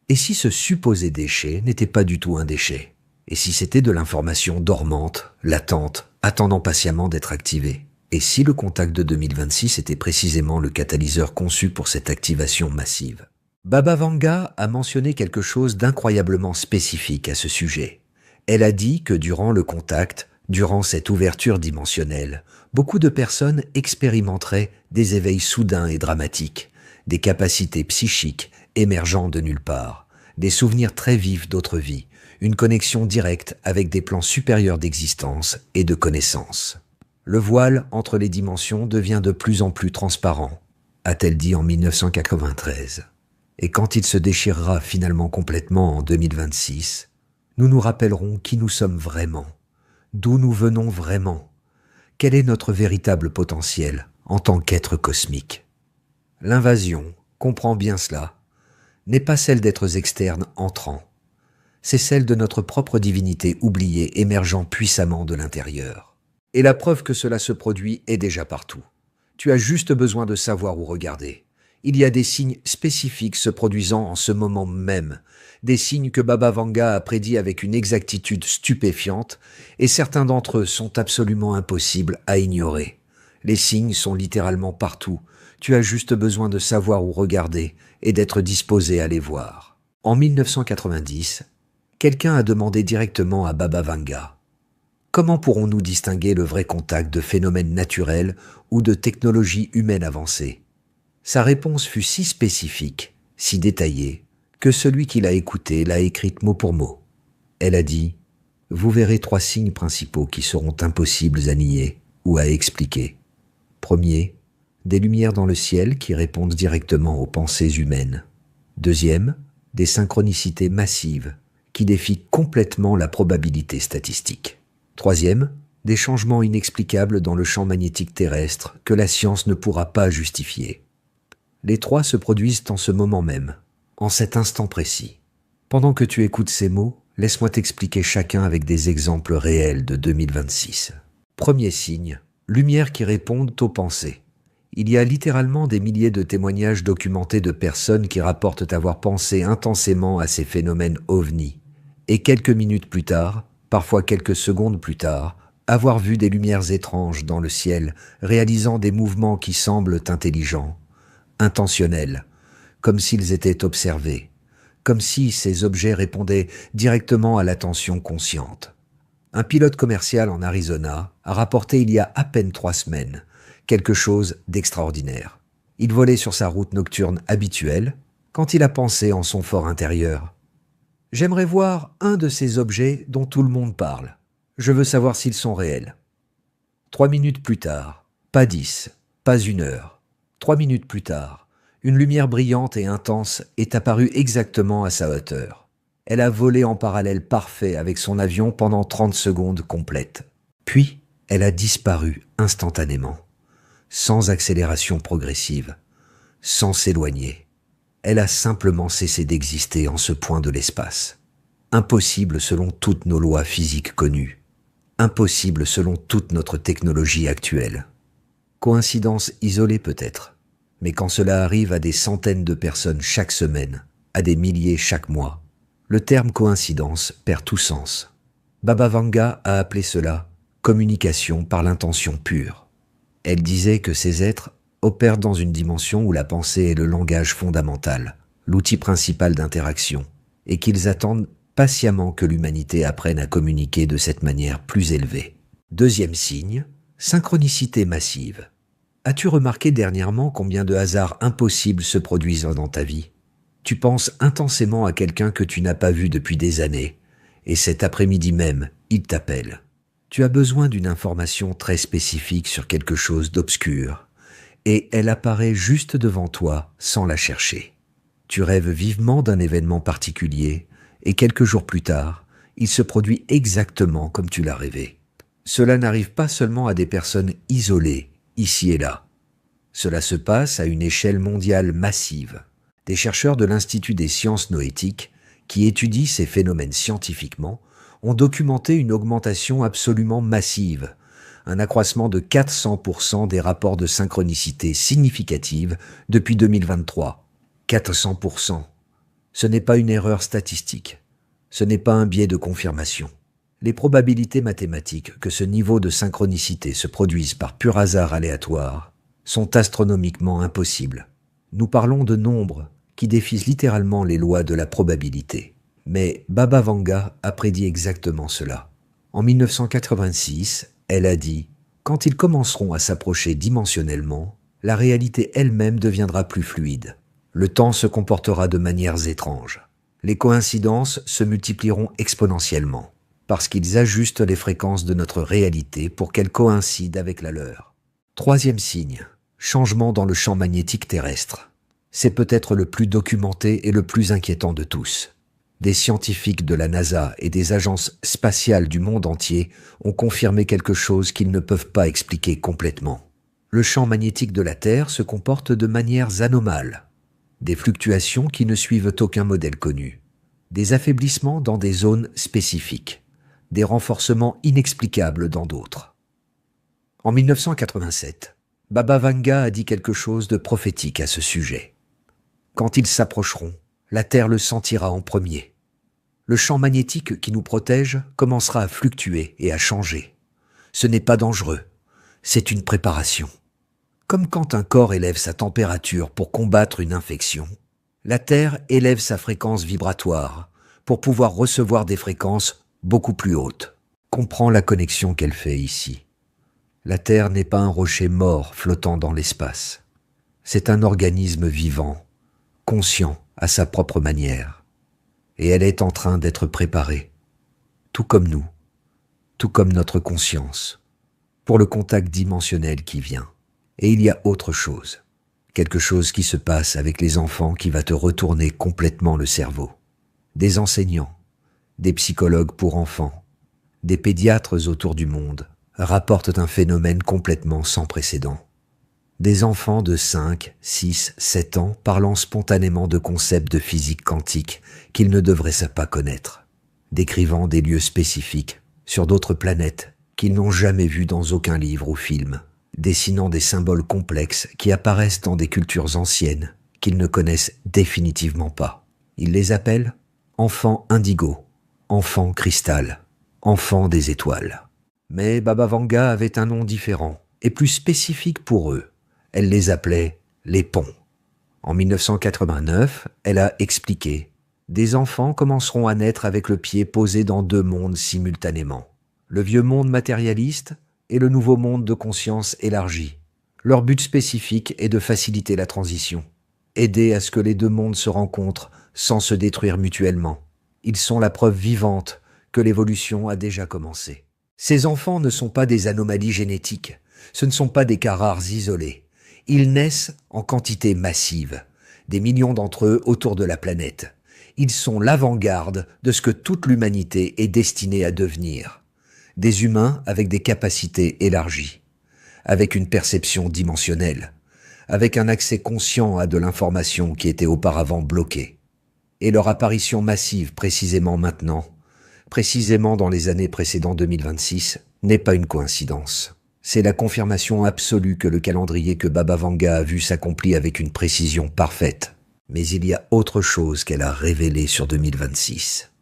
[SPEAKER 1] Et si ce supposé déchet n'était pas du tout un déchet ? Et si c'était de l'information dormante, latente, attendant patiemment d'être activée ? Et si le contact de 2026 était précisément le catalyseur conçu pour cette activation massive ? Baba Vanga a mentionné quelque chose d'incroyablement spécifique à ce sujet. Elle a dit que durant le contact, durant cette ouverture dimensionnelle, beaucoup de personnes expérimenteraient des éveils soudains et dramatiques, des capacités psychiques émergeant de nulle part, des souvenirs très vifs d'autres vies, une connexion directe avec des plans supérieurs d'existence et de connaissance. Le voile entre les dimensions devient de plus en plus transparent, a-t-elle dit en 1993. Et quand il se déchirera finalement complètement en 2026, nous nous rappellerons qui nous sommes vraiment, d'où nous venons vraiment, quel est notre véritable potentiel en tant qu'être cosmique. L'invasion, comprends bien cela, n'est pas celle d'êtres externes entrants, c'est celle de notre propre divinité oubliée émergeant puissamment de l'intérieur. Et la preuve que cela se produit est déjà partout. Tu as juste besoin de savoir où regarder. Il y a des signes spécifiques se produisant en ce moment même, des signes que Baba Vanga a prédits avec une exactitude stupéfiante, et certains d'entre eux sont absolument impossibles à ignorer. Les signes sont littéralement partout. Tu as juste besoin de savoir où regarder et d'être disposé à les voir. En 1990, quelqu'un a demandé directement à Baba Vanga « Comment pourrons-nous distinguer le vrai contact de phénomènes naturels ou de technologies humaines avancées ?» Sa réponse fut si spécifique, si détaillée, que celui qui l'a écoutée l'a écrite mot pour mot. Elle a dit « Vous verrez 3 signes principaux qui seront impossibles à nier ou à expliquer. Premier, des lumières dans le ciel qui répondent directement aux pensées humaines. Deuxième, des synchronicités massives qui défient complètement la probabilité statistique. Troisième, des changements inexplicables dans le champ magnétique terrestre que la science ne pourra pas justifier. Les trois se produisent en ce moment même, en cet instant précis. Pendant que tu écoutes ces mots, laisse-moi t'expliquer chacun avec des exemples réels de 2026. Premier signe, lumière qui répondent aux pensées. Il y a littéralement des milliers de témoignages documentés de personnes qui rapportent avoir pensé intensément à ces phénomènes ovnis, et quelques minutes plus tard, parfois quelques secondes plus tard, avoir vu des lumières étranges dans le ciel, réalisant des mouvements qui semblent intelligents, intentionnels, comme s'ils étaient observés, comme si ces objets répondaient directement à l'attention consciente. Un pilote commercial en Arizona a rapporté il y a à peine 3 semaines quelque chose d'extraordinaire. Il volait sur sa route nocturne habituelle quand il a pensé en son fort intérieur. « J'aimerais voir un de ces objets dont tout le monde parle. Je veux savoir s'ils sont réels. » 3 minutes plus tard, pas 10, pas 1 heure. 3 minutes plus tard, une lumière brillante et intense est apparue exactement à sa hauteur. Elle a volé en parallèle parfait avec son avion pendant 30 secondes complètes. Puis, elle a disparu instantanément, sans accélération progressive, sans s'éloigner. Elle a simplement cessé d'exister en ce point de l'espace. Impossible selon toutes nos lois physiques connues. Impossible selon toute notre technologie actuelle. Coïncidence isolée peut-être, mais quand cela arrive à des centaines de personnes chaque semaine, à des milliers chaque mois, le terme coïncidence perd tout sens. Baba Vanga a appelé cela communication par l'intention pure. Elle disait que ces êtres opèrent dans une dimension où la pensée est le langage fondamental, l'outil principal d'interaction, et qu'ils attendent patiemment que l'humanité apprenne à communiquer de cette manière plus élevée. Deuxième signe, synchronicité massive. As-tu remarqué dernièrement combien de hasards impossibles se produisent dans ta vie ? Tu penses intensément à quelqu'un que tu n'as pas vu depuis des années, et cet après-midi même, il t'appelle. Tu as besoin d'une information très spécifique sur quelque chose d'obscur, et elle apparaît juste devant toi sans la chercher. Tu rêves vivement d'un événement particulier, et quelques jours plus tard, il se produit exactement comme tu l'as rêvé. Cela n'arrive pas seulement à des personnes isolées, ici et là. Cela se passe à une échelle mondiale massive. Des chercheurs de l'Institut des sciences noétiques, qui étudient ces phénomènes scientifiquement, ont documenté une augmentation absolument massive, un accroissement de 400% des rapports de synchronicité significative depuis 2023. 400%. Ce n'est pas une erreur statistique. Ce n'est pas un biais de confirmation. Les probabilités mathématiques que ce niveau de synchronicité se produise par pur hasard aléatoire sont astronomiquement impossibles. Nous parlons de nombres qui défient littéralement les lois de la probabilité. Mais Baba Vanga a prédit exactement cela. En 1986, elle a dit « Quand ils commenceront à s'approcher dimensionnellement, la réalité elle-même deviendra plus fluide. Le temps se comportera de manières étranges. Les coïncidences se multiplieront exponentiellement, parce qu'ils ajustent les fréquences de notre réalité pour qu'elles coïncident avec la leur. » Troisième signe, changement dans le champ magnétique terrestre. C'est peut-être le plus documenté et le plus inquiétant de tous. Des scientifiques de la NASA et des agences spatiales du monde entier ont confirmé quelque chose qu'ils ne peuvent pas expliquer complètement. Le champ magnétique de la Terre se comporte de manières anomales. Des fluctuations qui ne suivent aucun modèle connu. Des affaiblissements dans des zones spécifiques. Des renforcements inexplicables dans d'autres. En 1987, Baba Vanga a dit quelque chose de prophétique à ce sujet. Quand ils s'approcheront, la Terre le sentira en premier. Le champ magnétique qui nous protège commencera à fluctuer et à changer. Ce n'est pas dangereux, c'est une préparation. Comme quand un corps élève sa température pour combattre une infection, la Terre élève sa fréquence vibratoire pour pouvoir recevoir des fréquences beaucoup plus hautes. Comprends la connexion qu'elle fait ici. La Terre n'est pas un rocher mort flottant dans l'espace. C'est un organisme vivant, conscient à sa propre manière. Et elle est en train d'être préparée, tout comme nous, tout comme notre conscience, pour le contact dimensionnel qui vient. Et il y a autre chose. Quelque chose qui se passe avec les enfants qui va te retourner complètement le cerveau. Des enseignants, des psychologues pour enfants, des pédiatres autour du monde rapportent un phénomène complètement sans précédent. Des enfants de 5, 6, 7 ans parlant spontanément de concepts de physique quantique qu'ils ne devraient pas connaître, décrivant des lieux spécifiques sur d'autres planètes qu'ils n'ont jamais vus dans aucun livre ou film, dessinant des symboles complexes qui apparaissent dans des cultures anciennes qu'ils ne connaissent définitivement pas. Ils les appellent enfants indigo, enfants cristal, enfants des étoiles. Mais Baba Vanga avait un nom différent et plus spécifique pour eux. Elle les appelait les ponts. En 1989, elle a expliqué « Des enfants commenceront à naître avec le pied posé dans 2 mondes simultanément. Le vieux monde matérialiste et le nouveau monde de conscience élargie. Leur but spécifique est de faciliter la transition, aider à ce que les 2 mondes se rencontrent sans se détruire mutuellement. Ils sont la preuve vivante que l'évolution a déjà commencé. Ces enfants ne sont pas des anomalies génétiques, ce ne sont pas des cas rares isolés. Ils naissent en quantité massive, des millions d'entre eux autour de la planète. Ils sont l'avant-garde de ce que toute l'humanité est destinée à devenir. Des humains avec des capacités élargies, avec une perception dimensionnelle, avec un accès conscient à de l'information qui était auparavant bloquée. Et leur apparition massive précisément maintenant, précisément dans les années précédant 2026, n'est pas une coïncidence. C'est la confirmation absolue que le calendrier que Baba Vanga a vu s'accomplit avec une précision parfaite. Mais il y a autre chose qu'elle a révélé sur 2026.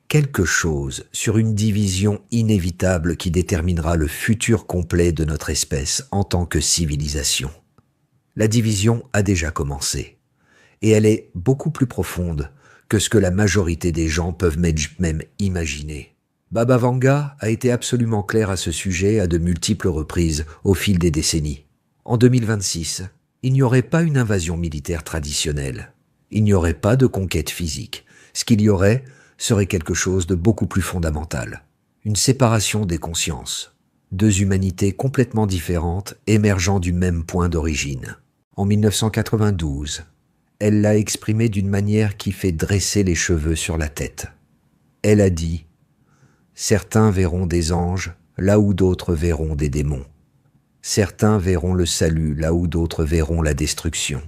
[SPEAKER 1] Quelque chose sur une division inévitable qui déterminera le futur complet de notre espèce en tant que civilisation. La division a déjà commencé. Et elle est beaucoup plus profonde que ce que la majorité des gens peuvent même imaginer. Baba Vanga a été absolument clair à ce sujet à de multiples reprises au fil des décennies. En 2026, il n'y aurait pas une invasion militaire traditionnelle. Il n'y aurait pas de conquête physique. Ce qu'il y aurait serait quelque chose de beaucoup plus fondamental. Une séparation des consciences. 2 humanités complètement différentes émergeant du même point d'origine. En 1992, elle l'a exprimé d'une manière qui fait dresser les cheveux sur la tête. Elle a dit « Certains verront des anges là où d'autres verront des démons. Certains verront le salut là où d'autres verront la destruction.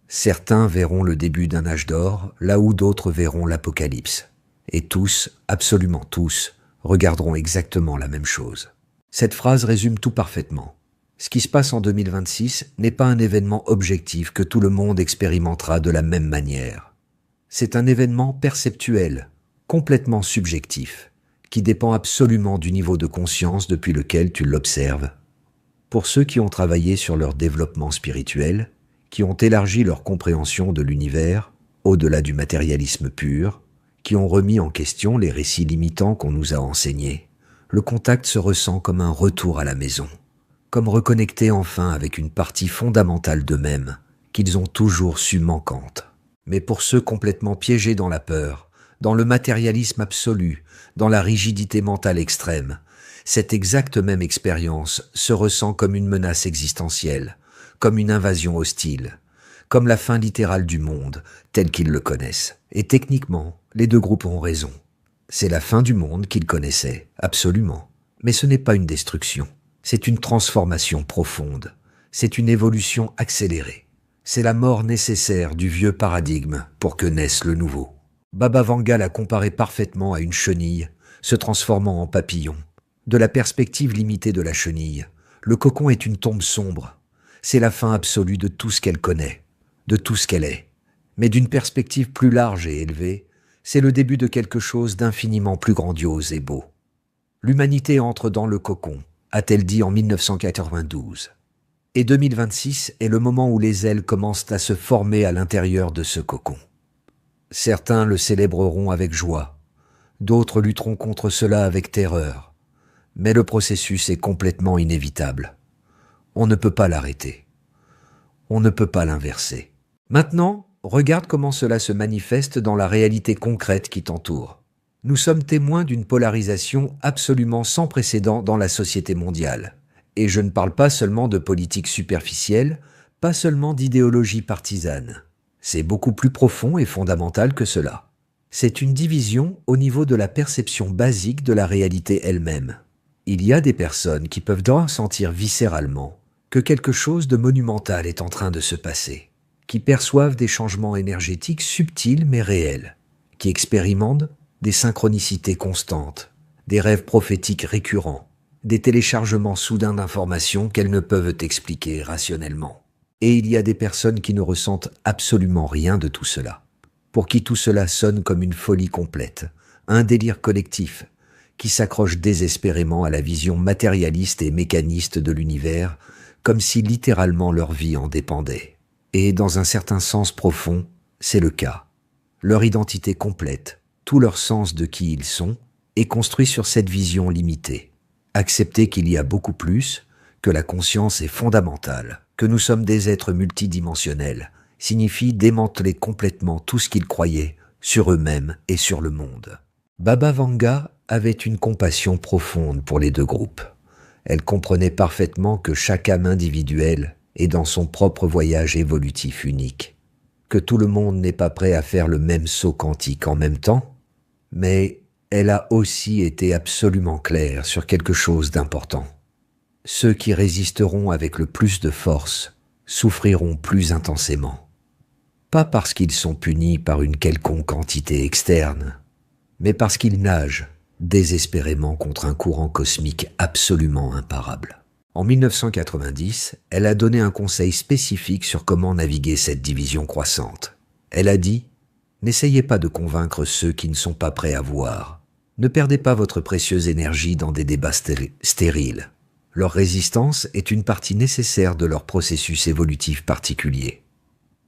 [SPEAKER 1] Certains verront le début d'un âge d'or là où d'autres verront l'apocalypse. Et tous, absolument tous, regarderont exactement la même chose. » Cette phrase résume tout parfaitement. Ce qui se passe en 2026 n'est pas un événement objectif que tout le monde expérimentera de la même manière. C'est un événement perceptuel, complètement subjectif, qui dépend absolument du niveau de conscience depuis lequel tu l'observes. Pour ceux qui ont travaillé sur leur développement spirituel, qui ont élargi leur compréhension de l'univers, au-delà du matérialisme pur, qui ont remis en question les récits limitants qu'on nous a enseignés, le contact se ressent comme un retour à la maison, comme reconnecter enfin avec une partie fondamentale d'eux-mêmes qu'ils ont toujours su manquante. Mais pour ceux complètement piégés dans la peur, dans le matérialisme absolu, dans la rigidité mentale extrême, cette exacte même expérience se ressent comme une menace existentielle, comme une invasion hostile, comme la fin littérale du monde, tel qu'ils le connaissent. Et techniquement, les 2 groupes ont raison. C'est la fin du monde qu'ils connaissaient, absolument. Mais ce n'est pas une destruction. C'est une transformation profonde. C'est une évolution accélérée. C'est la mort nécessaire du vieux paradigme pour que naisse le nouveau. Baba Vanga l'a comparé parfaitement à une chenille, se transformant en papillon. De la perspective limitée de la chenille, le cocon est une tombe sombre. C'est la fin absolue de tout ce qu'elle connaît, de tout ce qu'elle est. Mais d'une perspective plus large et élevée, c'est le début de quelque chose d'infiniment plus grandiose et beau. L'humanité entre dans le cocon, a-t-elle dit en 1992. Et 2026 est le moment où les ailes commencent à se former à l'intérieur de ce cocon. Certains le célébreront avec joie, d'autres lutteront contre cela avec terreur, mais le processus est complètement inévitable. On ne peut pas l'arrêter. On ne peut pas l'inverser. Maintenant, regarde comment cela se manifeste dans la réalité concrète qui t'entoure. Nous sommes témoins d'une polarisation absolument sans précédent dans la société mondiale. Et je ne parle pas seulement de politique superficielle, pas seulement d'idéologie partisane. C'est beaucoup plus profond et fondamental que cela. C'est une division au niveau de la perception basique de la réalité elle-même. Il y a des personnes qui peuvent ressentir viscéralement que quelque chose de monumental est en train de se passer, qui perçoivent des changements énergétiques subtils mais réels, qui expérimentent des synchronicités constantes, des rêves prophétiques récurrents, des téléchargements soudains d'informations qu'elles ne peuvent expliquer rationnellement. Et il y a des personnes qui ne ressentent absolument rien de tout cela, pour qui tout cela sonne comme une folie complète, un délire collectif, qui s'accrochent désespérément à la vision matérialiste et mécaniste de l'univers, comme si littéralement leur vie en dépendait. Et dans un certain sens profond, c'est le cas. Leur identité complète, tout leur sens de qui ils sont, est construit sur cette vision limitée. Accepter qu'il y a beaucoup plus, que la conscience est fondamentale, que nous sommes des êtres multidimensionnels, signifie démanteler complètement tout ce qu'ils croyaient sur eux-mêmes et sur le monde. Baba Vanga avait une compassion profonde pour les deux groupes. Elle comprenait parfaitement que chaque âme individuelle est dans son propre voyage évolutif unique, que tout le monde n'est pas prêt à faire le même saut quantique en même temps, mais elle a aussi été absolument claire sur quelque chose d'important. Ceux qui résisteront avec le plus de force souffriront plus intensément. Pas parce qu'ils sont punis par une quelconque entité externe, mais parce qu'ils nagent désespérément contre un courant cosmique absolument imparable. En 1990, elle a donné un conseil spécifique sur comment naviguer cette division croissante. Elle a dit « N'essayez pas de convaincre ceux qui ne sont pas prêts à voir. Ne perdez pas votre précieuse énergie dans des débats stériles. Leur résistance est une partie nécessaire de leur processus évolutif particulier.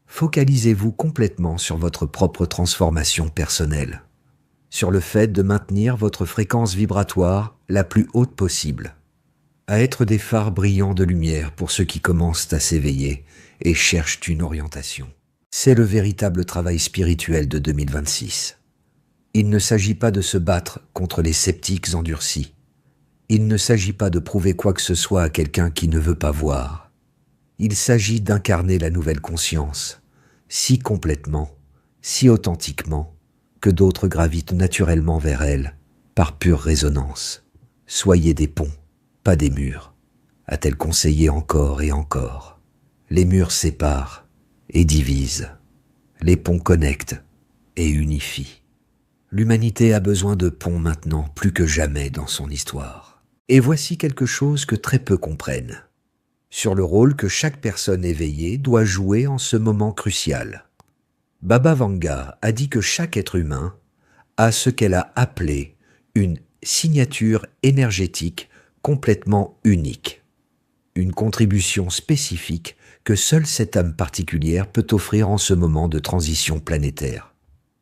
[SPEAKER 1] Focalisez-vous complètement sur votre propre transformation personnelle, sur le fait de maintenir votre fréquence vibratoire la plus haute possible, à être des phares brillants de lumière pour ceux qui commencent à s'éveiller et cherchent une orientation. C'est le véritable travail spirituel de 2026. Il ne s'agit pas de se battre contre les sceptiques endurcis. Il ne s'agit pas de prouver quoi que ce soit à quelqu'un qui ne veut pas voir. Il s'agit d'incarner la nouvelle conscience, si complètement, si authentiquement, que d'autres gravitent naturellement vers elle, par pure résonance. Soyez des ponts, pas des murs, a-t-elle conseillé encore et encore. Les murs séparent et divisent. Les ponts connectent et unifient. L'humanité a besoin de ponts maintenant plus que jamais dans son histoire. Et voici quelque chose que très peu comprennent. Sur le rôle que chaque personne éveillée doit jouer en ce moment crucial. Baba Vanga a dit que chaque être humain a ce qu'elle a appelé une signature énergétique complètement unique. Une contribution spécifique que seule cette âme particulière peut offrir en ce moment de transition planétaire.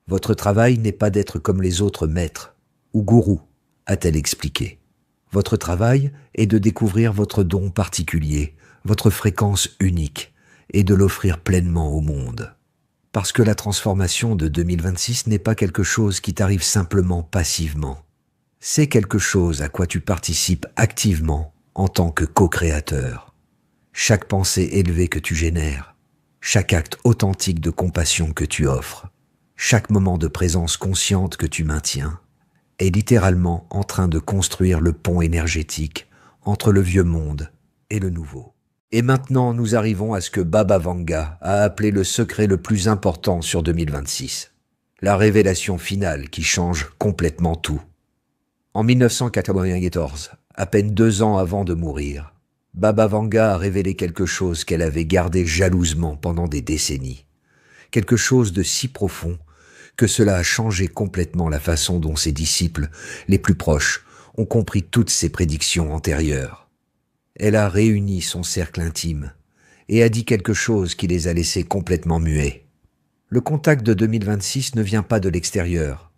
[SPEAKER 1] Votre travail n'est pas d'être comme les autres maîtres ou gourous, a-t-elle expliqué. Votre travail est de découvrir votre don particulier, votre fréquence unique, et de l'offrir pleinement au monde. Parce que la transformation de 2026 n'est pas quelque chose qui t'arrive simplement passivement. C'est quelque chose à quoi tu participes activement en tant que co-créateur. Chaque pensée élevée que tu génères, chaque acte authentique de compassion que tu offres, chaque moment de présence consciente que tu maintiens, est littéralement en train de construire le pont énergétique entre le vieux monde et le nouveau. Et maintenant, nous arrivons à ce que Baba Vanga a appelé le secret le plus important sur 2026. La révélation finale qui change complètement tout. En 1994, à peine 2 ans avant de mourir, Baba Vanga a révélé quelque chose qu'elle avait gardé jalousement pendant des décennies. Quelque chose de si profond que cela a changé complètement la façon dont ses disciples, les plus proches, ont compris toutes ses prédictions antérieures. Elle a réuni son cercle intime et a dit quelque chose qui les a laissés complètement muets. Le contact de 2026 ne vient pas de l'extérieur,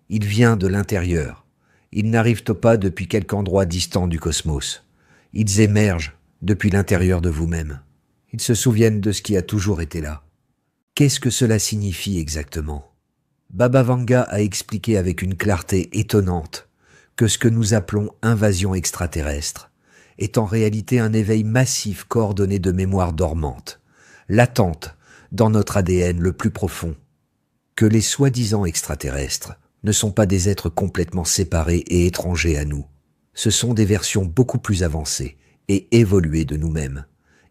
[SPEAKER 1] il vient de l'intérieur. Ils n'arrivent pas depuis quelque endroit distant du cosmos. Ils émergent depuis l'intérieur de vous-même. Ils se souviennent de ce qui a toujours été là. Qu'est-ce que cela signifie exactement ? Baba Vanga a expliqué avec une clarté étonnante que ce que nous appelons invasion extraterrestre est en réalité un éveil massif coordonné de mémoires dormantes, latentes dans notre ADN le plus profond, que les soi-disant extraterrestres ne sont pas des êtres complètement séparés et étrangers à nous. Ce sont des versions beaucoup plus avancées et évoluées de nous-mêmes,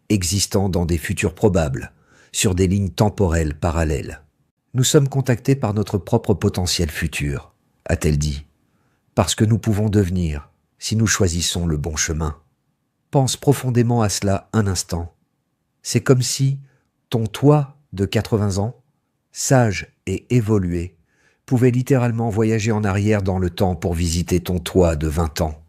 [SPEAKER 1] existant dans des futurs probables, sur des lignes temporelles parallèles. Nous sommes contactés par notre propre potentiel futur, a-t-elle dit, parce que nous pouvons devenir, si nous choisissons le bon chemin. Pense profondément à cela un instant. C'est comme si ton toi de 80 ans, sage et évolué, pouvait littéralement voyager en arrière dans le temps pour visiter ton toi de 20 ans,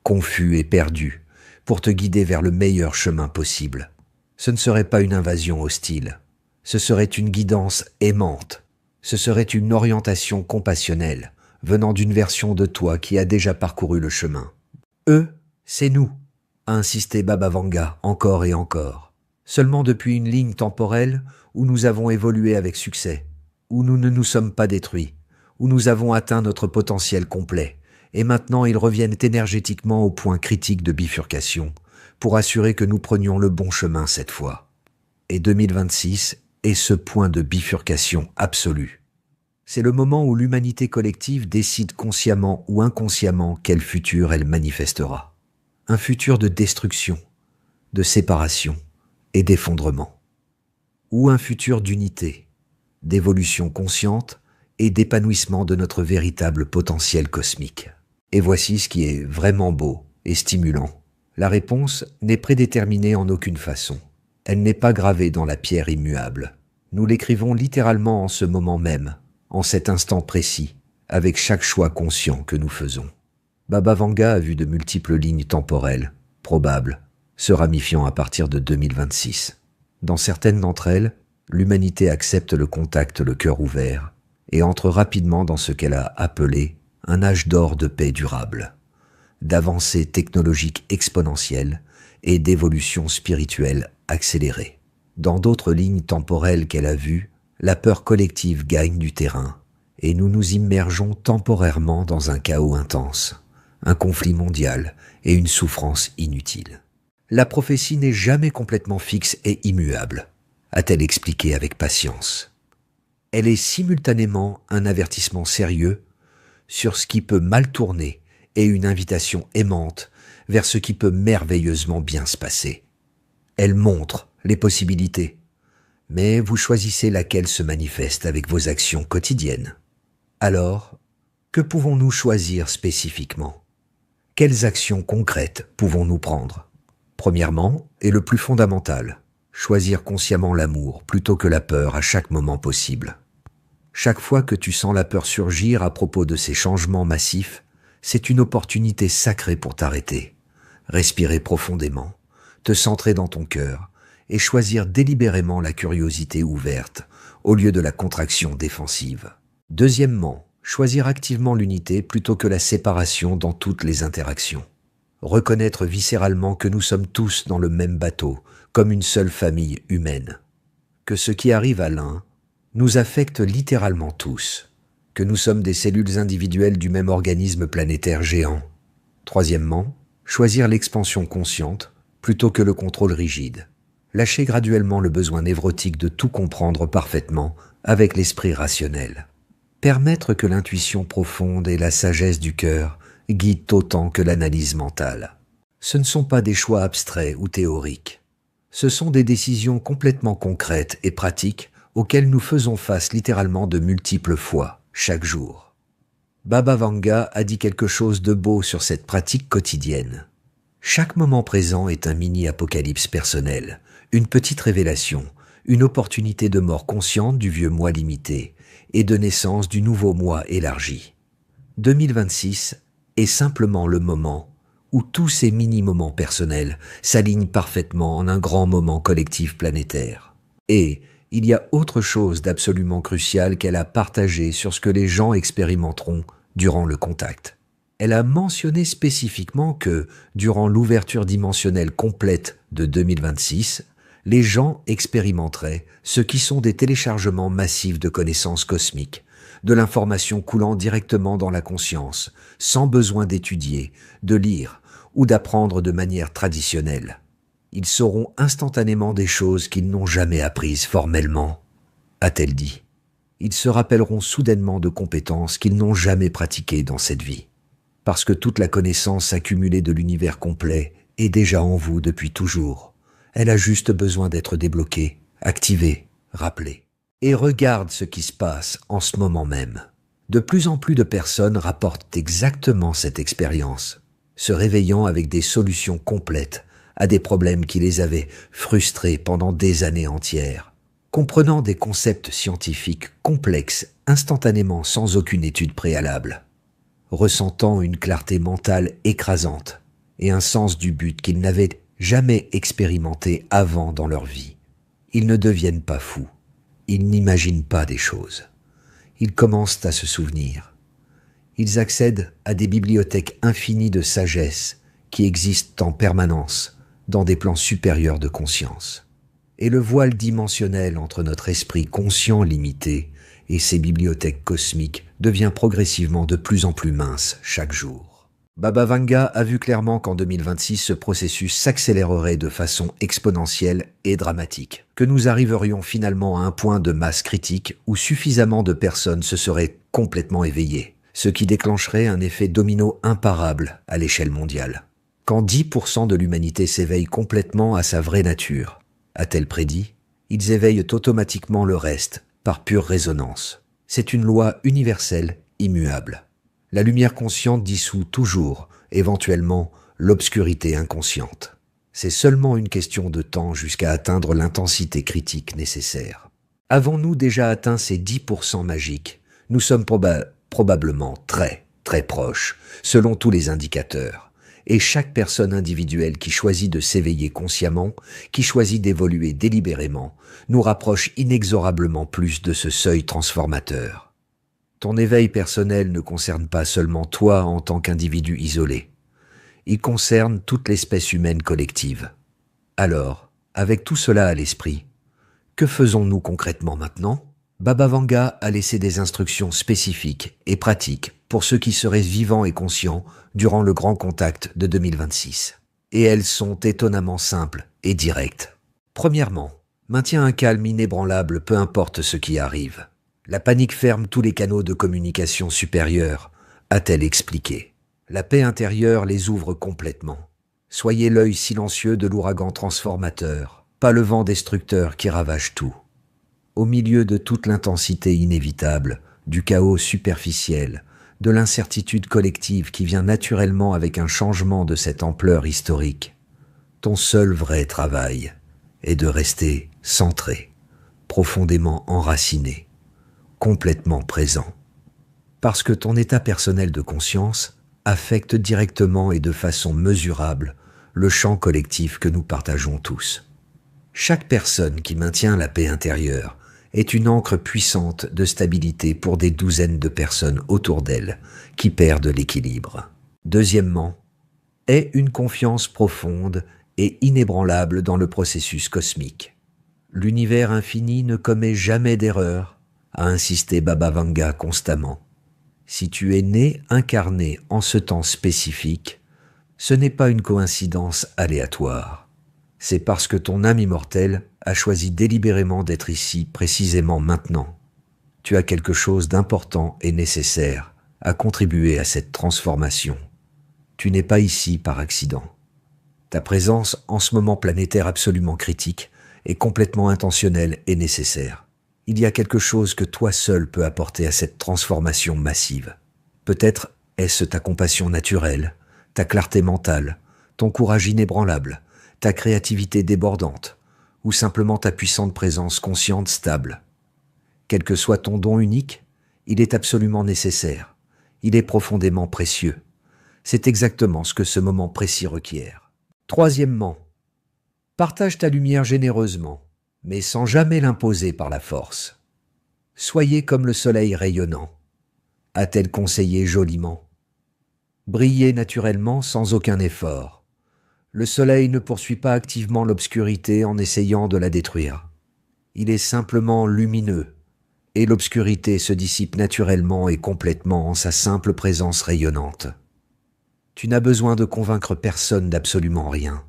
[SPEAKER 1] confus et perdu, pour te guider vers le meilleur chemin possible. Ce ne serait pas une invasion hostile, ce serait une guidance aimante, ce serait une orientation compassionnelle, venant d'une version de toi qui a déjà parcouru le chemin. Eux, c'est nous, a insisté Baba Vanga encore et encore. Seulement depuis une ligne temporelle où nous avons évolué avec succès, où nous ne nous sommes pas détruits, où nous avons atteint notre potentiel complet, et maintenant ils reviennent énergétiquement au point critique de bifurcation, pour assurer que nous prenions le bon chemin cette fois. Et 2026 est ce point de bifurcation absolu. C'est le moment où l'humanité collective décide consciemment ou inconsciemment quel futur elle manifestera. Un futur de destruction, de séparation et d'effondrement. Ou un futur d'unité, d'évolution consciente et d'épanouissement de notre véritable potentiel cosmique. Et voici ce qui est vraiment beau et stimulant. La réponse n'est prédéterminée en aucune façon. Elle n'est pas gravée dans la pierre immuable. Nous l'écrivons littéralement en ce moment même, en cet instant précis, avec chaque choix conscient que nous faisons. Baba Vanga a vu de multiples lignes temporelles, probables, se ramifiant à partir de 2026. Dans certaines d'entre elles, l'humanité accepte le contact le cœur ouvert et entre rapidement dans ce qu'elle a appelé un âge d'or de paix durable, d'avancées technologiques exponentielles et d'évolution spirituelle accélérée. Dans d'autres lignes temporelles qu'elle a vues, la peur collective gagne du terrain et nous nous immergeons temporairement dans un chaos intense, un conflit mondial et une souffrance inutile. La prophétie n'est jamais complètement fixe et immuable, a-t-elle expliqué avec patience. Elle est simultanément un avertissement sérieux sur ce qui peut mal tourner et une invitation aimante vers ce qui peut merveilleusement bien se passer. Elle montre les possibilités, mais vous choisissez laquelle se manifeste avec vos actions quotidiennes. Alors, que pouvons-nous choisir spécifiquement? Quelles actions concrètes pouvons-nous prendre? Premièrement, et le plus fondamental, choisir consciemment l'amour plutôt que la peur à chaque moment possible. Chaque fois que tu sens la peur surgir à propos de ces changements massifs, c'est une opportunité sacrée pour t'arrêter, respirer profondément, te centrer dans ton cœur et choisir délibérément la curiosité ouverte au lieu de la contraction défensive. Deuxièmement, choisir activement l'unité plutôt que la séparation dans toutes les interactions. Reconnaître viscéralement que nous sommes tous dans le même bateau, comme une seule famille humaine. Que ce qui arrive à l'un nous affecte littéralement tous. Que nous sommes des cellules individuelles du même organisme planétaire géant. Troisièmement, choisir l'expansion consciente plutôt que le contrôle rigide. Lâcher graduellement le besoin névrotique de tout comprendre parfaitement avec l'esprit rationnel. Permettre que l'intuition profonde et la sagesse du cœur guident autant que l'analyse mentale. Ce ne sont pas des choix abstraits ou théoriques. Ce sont des décisions complètement concrètes et pratiques auxquelles nous faisons face littéralement de multiples fois, chaque jour. Baba Vanga a dit quelque chose de beau sur cette pratique quotidienne. Chaque moment présent est un mini-apocalypse personnel, une petite révélation, une opportunité de mort consciente du vieux moi limité et de naissance du nouveau moi élargi. 2026 est simplement le moment où tous ces mini-moments personnels s'alignent parfaitement en un grand moment collectif planétaire. Et il y a autre chose d'absolument crucial qu'elle a partagé sur ce que les gens expérimenteront durant le contact. Elle a mentionné spécifiquement que, durant l'ouverture dimensionnelle complète de 2026, les gens expérimenteraient ce qui sont des téléchargements massifs de connaissances cosmiques, de l'information coulant directement dans la conscience, sans besoin d'étudier, de lire ou d'apprendre de manière traditionnelle. Ils sauront instantanément des choses qu'ils n'ont jamais apprises formellement, a-t-elle dit. Ils se rappelleront soudainement de compétences qu'ils n'ont jamais pratiquées dans cette vie. Parce que toute la connaissance accumulée de l'univers complet est déjà en vous depuis toujours. Elle a juste besoin d'être débloquée, activée, rappelée. Et regarde ce qui se passe en ce moment même. De plus en plus de personnes rapportent exactement cette expérience, se réveillant avec des solutions complètes à des problèmes qui les avaient frustrés pendant des années entières, comprenant des concepts scientifiques complexes instantanément sans aucune étude préalable, ressentant une clarté mentale écrasante et un sens du but qu'ils n'avaient jamais expérimenté avant dans leur vie. Ils ne deviennent pas fous, ils n'imaginent pas des choses. Ils commencent à se souvenir. Ils accèdent à des bibliothèques infinies de sagesse qui existent en permanence dans des plans supérieurs de conscience. Et le voile dimensionnel entre notre esprit conscient limité et ces bibliothèques cosmiques devient progressivement de plus en plus mince chaque jour. Baba Vanga a vu clairement qu'en 2026, ce processus s'accélérerait de façon exponentielle et dramatique, que nous arriverions finalement à un point de masse critique où suffisamment de personnes se seraient complètement éveillées, ce qui déclencherait un effet domino imparable à l'échelle mondiale. Quand 10% de l'humanité s'éveille complètement à sa vraie nature, a-t-elle prédit, ils éveillent automatiquement le reste, par pure résonance. C'est une loi universelle, immuable. La lumière consciente dissout toujours, éventuellement, l'obscurité inconsciente. C'est seulement une question de temps jusqu'à atteindre l'intensité critique nécessaire. Avons-nous déjà atteint ces 10% magiques? Nous sommes probablement très, très proches, selon tous les indicateurs. Et chaque personne individuelle qui choisit de s'éveiller consciemment, qui choisit d'évoluer délibérément, nous rapproche inexorablement plus de ce seuil transformateur. Ton éveil personnel ne concerne pas seulement toi en tant qu'individu isolé. Il concerne toute l'espèce humaine collective. Alors, avec tout cela à l'esprit, que faisons-nous concrètement maintenant? Baba Vanga a laissé des instructions spécifiques et pratiques pour ceux qui seraient vivants et conscients durant le grand contact de 2026. Et elles sont étonnamment simples et directes. Premièrement, maintiens un calme inébranlable peu importe ce qui arrive. La panique ferme tous les canaux de communication supérieurs, a-t-elle expliqué. La paix intérieure les ouvre complètement. Soyez l'œil silencieux de l'ouragan transformateur, pas le vent destructeur qui ravage tout. Au milieu de toute l'intensité inévitable, du chaos superficiel, de l'incertitude collective qui vient naturellement avec un changement de cette ampleur historique, ton seul vrai travail est de rester centré, profondément enraciné, complètement présent. Parce que ton état personnel de conscience affecte directement et de façon mesurable le champ collectif que nous partageons tous. Chaque personne qui maintient la paix intérieure est une ancre puissante de stabilité pour des douzaines de personnes autour d'elle qui perdent l'équilibre. Deuxièmement, aie une confiance profonde et inébranlable dans le processus cosmique. L'univers infini ne commet jamais d'erreur, a insisté Baba Vanga constamment. Si tu es né incarné en ce temps spécifique, ce n'est pas une coïncidence aléatoire. C'est parce que ton âme immortelle a choisi délibérément d'être ici précisément maintenant. Tu as quelque chose d'important et nécessaire à contribuer à cette transformation. Tu n'es pas ici par accident. Ta présence en ce moment planétaire absolument critique est complètement intentionnelle et nécessaire. Il y a quelque chose que toi seul peux apporter à cette transformation massive. Peut-être est-ce ta compassion naturelle, ta clarté mentale, ton courage inébranlable, ta créativité débordante, ou simplement ta puissante présence consciente stable. Quel que soit ton don unique, il est absolument nécessaire. Il est profondément précieux. C'est exactement ce que ce moment précis requiert. Troisièmement, partage ta lumière généreusement, mais sans jamais l'imposer par la force. Soyez comme le soleil rayonnant, a-t-elle conseillé joliment. Brillez naturellement sans aucun effort. Le soleil ne poursuit pas activement l'obscurité en essayant de la détruire. Il est simplement lumineux, et l'obscurité se dissipe naturellement et complètement en sa simple présence rayonnante. Tu n'as besoin de convaincre personne d'absolument rien.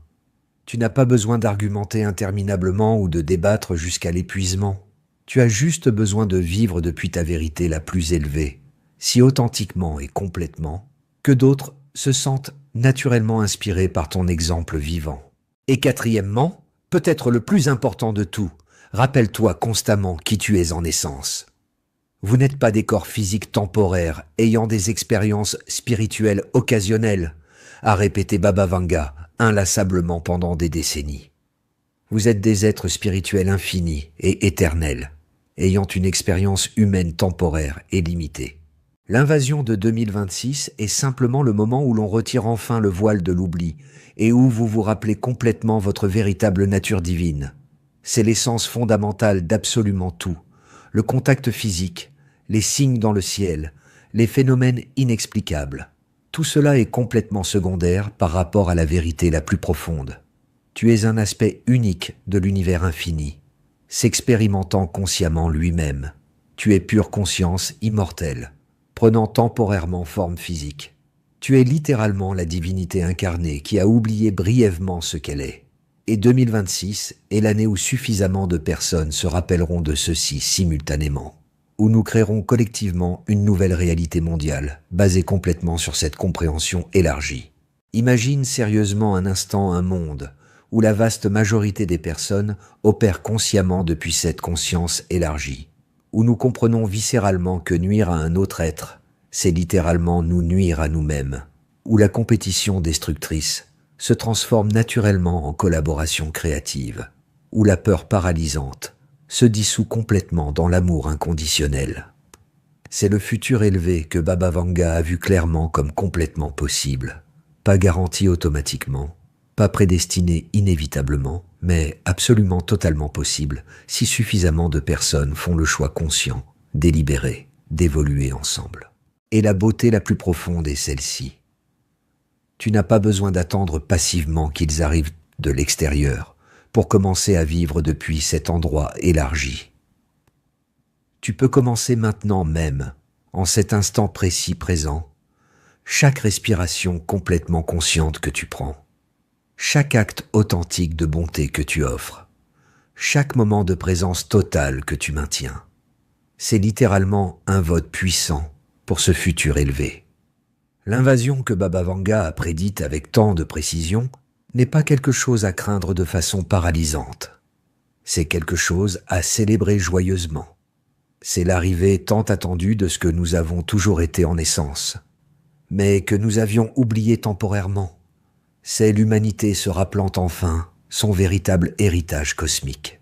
[SPEAKER 1] Tu n'as pas besoin d'argumenter interminablement ou de débattre jusqu'à l'épuisement. Tu as juste besoin de vivre depuis ta vérité la plus élevée, si authentiquement et complètement, que d'autres se sentent naturellement inspirés par ton exemple vivant. Et quatrièmement, peut-être le plus important de tout, rappelle-toi constamment qui tu es en essence. Vous n'êtes pas des corps physiques temporaires ayant des expériences spirituelles occasionnelles, a répété Baba Vanga inlassablement pendant des décennies. Vous êtes des êtres spirituels infinis et éternels, ayant une expérience humaine temporaire et limitée. L'invasion de 2026 est simplement le moment où l'on retire enfin le voile de l'oubli et où vous vous rappelez complètement votre véritable nature divine. C'est l'essence fondamentale d'absolument tout, le contact physique, les signes dans le ciel, les phénomènes inexplicables. Tout cela est complètement secondaire par rapport à la vérité la plus profonde. Tu es un aspect unique de l'univers infini, s'expérimentant consciemment lui-même. Tu es pure conscience immortelle, prenant temporairement forme physique. Tu es littéralement la divinité incarnée qui a oublié brièvement ce qu'elle est. Et 2026 est l'année où suffisamment de personnes se rappelleront de ceci simultanément, où nous créerons collectivement une nouvelle réalité mondiale, basée complètement sur cette compréhension élargie. Imagine sérieusement un instant un monde où la vaste majorité des personnes opèrent consciemment depuis cette conscience élargie, où nous comprenons viscéralement que nuire à un autre être, c'est littéralement nous nuire à nous-mêmes, où la compétition destructrice se transforme naturellement en collaboration créative, où la peur paralysante se dissout complètement dans l'amour inconditionnel. C'est le futur élevé que Baba Vanga a vu clairement comme complètement possible, pas garanti automatiquement, pas prédestiné inévitablement, mais absolument totalement possible si suffisamment de personnes font le choix conscient, délibéré, d'évoluer ensemble. Et la beauté la plus profonde est celle-ci. Tu n'as pas besoin d'attendre passivement qu'ils arrivent de l'extérieur pour commencer à vivre depuis cet endroit élargi. Tu peux commencer maintenant même, en cet instant précis présent, chaque respiration complètement consciente que tu prends, chaque acte authentique de bonté que tu offres, chaque moment de présence totale que tu maintiens. C'est littéralement un vote puissant pour ce futur élevé. L'invasion que Baba Vanga a prédite avec tant de précision n'est pas quelque chose à craindre de façon paralysante. C'est quelque chose à célébrer joyeusement. C'est l'arrivée tant attendue de ce que nous avons toujours été en essence, mais que nous avions oublié temporairement. C'est l'humanité se rappelant enfin son véritable héritage cosmique.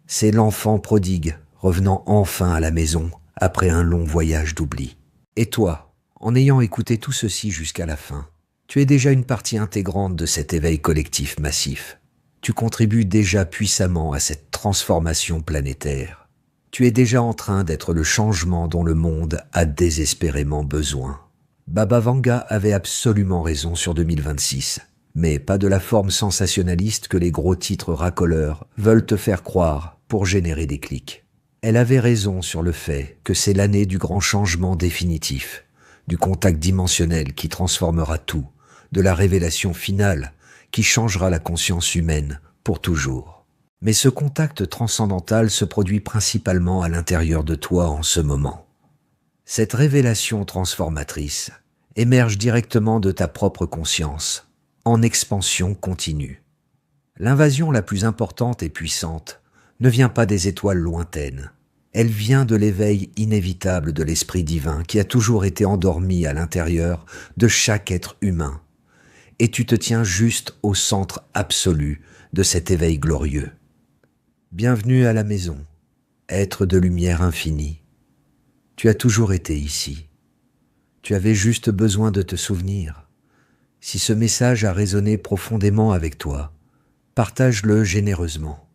[SPEAKER 1] C'est l'enfant prodigue revenant enfin à la maison après un long voyage d'oubli. Et toi, en ayant écouté tout ceci jusqu'à la fin, tu es déjà une partie intégrante de cet éveil collectif massif. Tu contribues déjà puissamment à cette transformation planétaire. Tu es déjà en train d'être le changement dont le monde a désespérément besoin. Baba Vanga avait absolument raison sur 2026, mais pas de la forme sensationnaliste que les gros titres racoleurs veulent te faire croire pour générer des clics. Elle avait raison sur le fait que c'est l'année du grand changement définitif, du contact dimensionnel qui transformera tout, de la révélation finale qui changera la conscience humaine pour toujours. Mais ce contact transcendantal se produit principalement à l'intérieur de toi en ce moment. Cette révélation transformatrice émerge directement de ta propre conscience, en expansion continue. L'invasion la plus importante et puissante ne vient pas des étoiles lointaines. Elle vient de l'éveil inévitable de l'esprit divin qui a toujours été endormi à l'intérieur de chaque être humain. Et tu te tiens juste au centre absolu de cet éveil glorieux. Bienvenue à la maison, être de lumière infinie. Tu as toujours été ici. Tu avais juste besoin de te souvenir. Si ce message a résonné profondément avec toi, partage-le généreusement.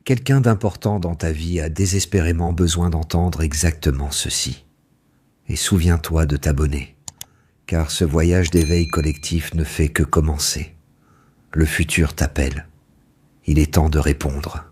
[SPEAKER 1] Quelqu'un d'important dans ta vie a désespérément besoin d'entendre exactement ceci. Et souviens-toi de t'abonner, car ce voyage d'éveil collectif ne fait que commencer. Le futur t'appelle. Il est temps de répondre.